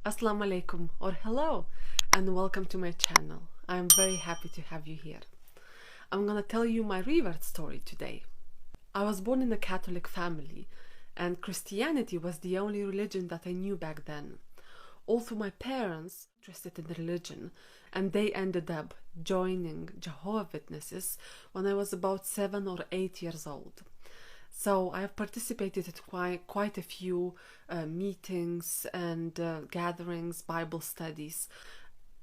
Assalamu alaikum or hello and welcome to my channel. I am very happy to have you here. I'm gonna tell you my revert story today. I was born in a Catholic family and Christianity was the only religion that I knew back then. Also my parents were interested in religion and they ended up joining Jehovah's Witnesses when I was about 7 or 8 years old. So I have participated at quite a few meetings and gatherings, Bible studies.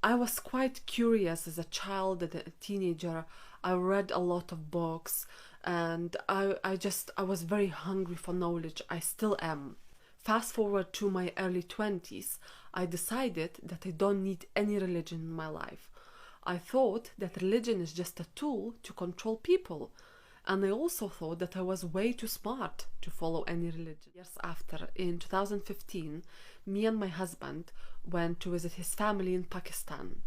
I was quite curious as a child and a teenager. I read a lot of books and I was very hungry for knowledge. I still am. Fast forward to my early 20s, I decided that I don't need any religion in my life. I thought that religion is just a tool to control people. And I also thought that I was way too smart to follow any religion. Years after, in 2015, me and my husband went to visit his family in Pakistan.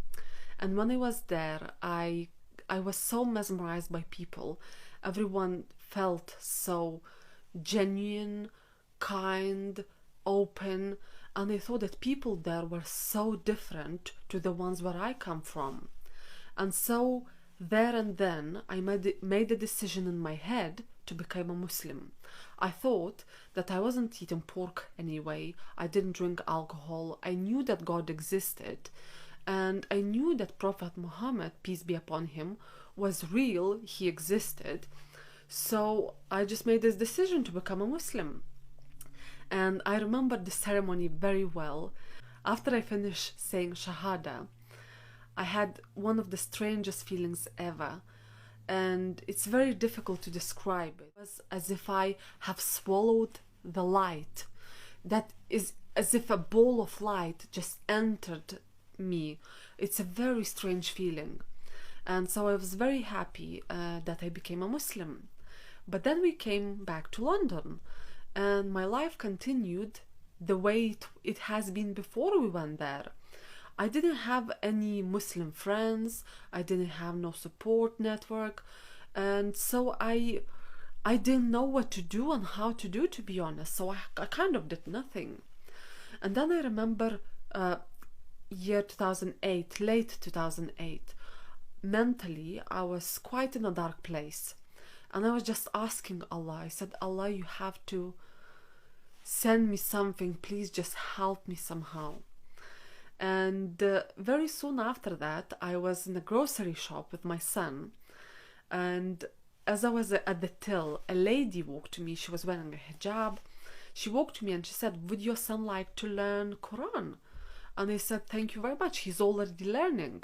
And when I was there, I was so mesmerized by people. Everyone felt so genuine, kind, open, and I thought that people there were so different to the ones where I come from. And so there and then I made a decision in my head to become a Muslim. I thought that I wasn't eating pork anyway. I didn't drink alcohol. I knew that God existed. And I knew that Prophet Muhammad, peace be upon him, was real. He existed. So I just made this decision to become a Muslim. And I remember the ceremony very well. After I finished saying Shahada, I had one of the strangest feelings ever, and it's very difficult to describe it. It was as if I have swallowed the light. That is as if a ball of light just entered me. It's a very strange feeling. And so I was very happy that I became a Muslim. But then we came back to London, and my life continued the way it has been before we went there. I didn't have any Muslim friends, I didn't have no support network, and so I didn't know what to do and how to do, to be honest, so I kind of did nothing. And then I remember year 2008, late 2008, mentally I was quite in a dark place, and I was just asking Allah. I said, Allah, you have to send me something, please just help me somehow. And very soon after that, I was in a grocery shop with my son, and as I was at the till, a lady walked to me. She was wearing a hijab. She walked to me and she said, would your son like to learn Quran? And I said, thank you very much, he's already learning.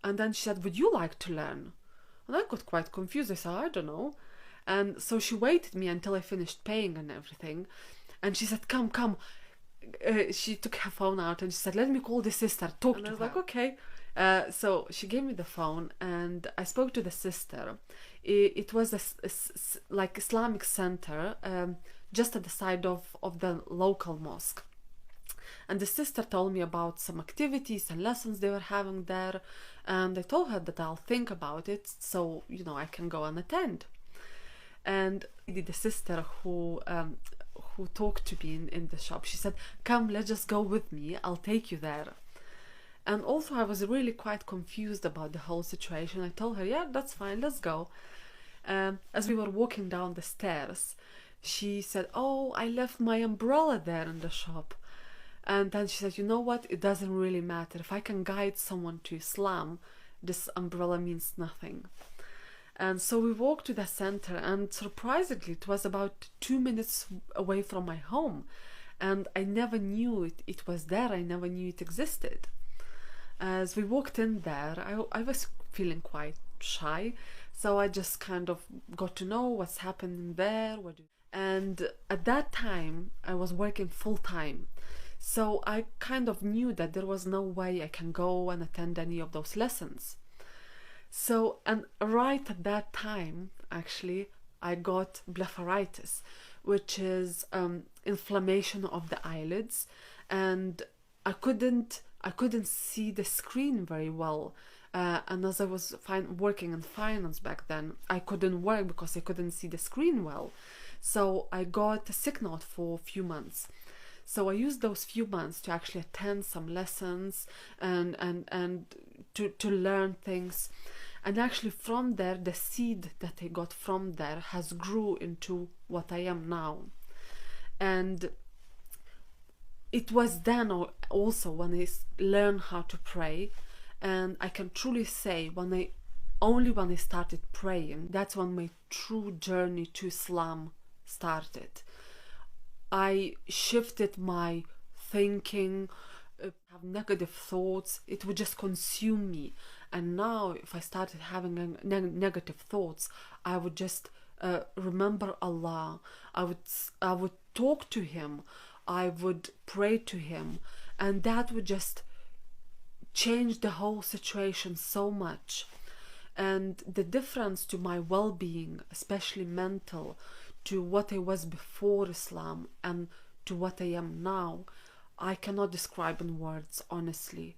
And then she said, would you like to learn? And I got quite confused. I said, I don't know. And so she waited me until I finished paying and everything, and she said, come. She took her phone out and she said, let me call the sister, talk to her. I was like, okay. So she gave me the phone and I spoke to the sister. It was like Islamic center just at the side of the local mosque. And the sister told me about some activities and lessons they were having there. And I told her that I'll think about it so, I can go and attend. And the sister who talked to me in the shop, she said, come, let's just go with me, I'll take you there. And also I was really quite confused about the whole situation. I told her, yeah, that's fine, let's go. As we were walking down the stairs, she said, oh, I left my umbrella there in the shop. And then she said, you know what, it doesn't really matter. If I can guide someone to Islam, this umbrella means nothing. And so we walked to the center, and surprisingly it was about 2 minutes away from my home, and I never knew it was there. I never knew it existed. As we walked in there, I was feeling quite shy, so I just kind of got to know what's happening there. And at that time I was working full-time, so I kind of knew that there was no way I can go and attend any of those lessons. So, and right at that time, actually, I got blepharitis, which is inflammation of the eyelids, and I couldn't see the screen very well. And as I was working in finance back then, I couldn't work because I couldn't see the screen well. So I got a sick note for a few months. So I used those few months to actually attend some lessons and to learn things. And actually from there, the seed that I got from there has grew into what I am now. And it was then also when I learned how to pray, and I can truly say when I started praying, that's when my true journey to Islam started. I shifted my thinking, have negative thoughts, it would just consume me. And now, if I started having negative thoughts, I would just remember Allah. I would talk to Him. I would pray to Him, and that would just change the whole situation so much. And the difference to my well-being, especially mental, to what I was before Islam and to what I am now, I cannot describe in words, honestly.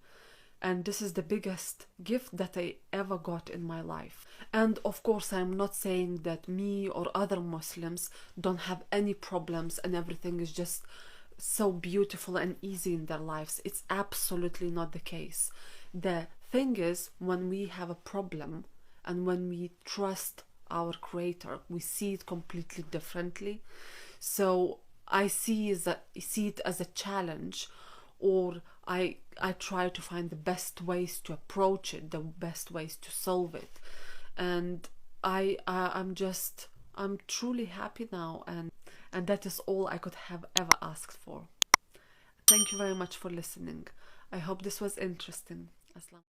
And this is the biggest gift that I ever got in my life. And of course, I'm not saying that me or other Muslims don't have any problems and everything is just so beautiful and easy in their lives. It's absolutely not the case. The thing is, when we have a problem and when we trust our Creator, we see it completely differently. So I see it as a challenge, or I try to find the best ways to approach it, the best ways to solve it. And I'm truly happy now, and that is all I could have ever asked for. Thank you very much for listening. I hope this was interesting. Aslam.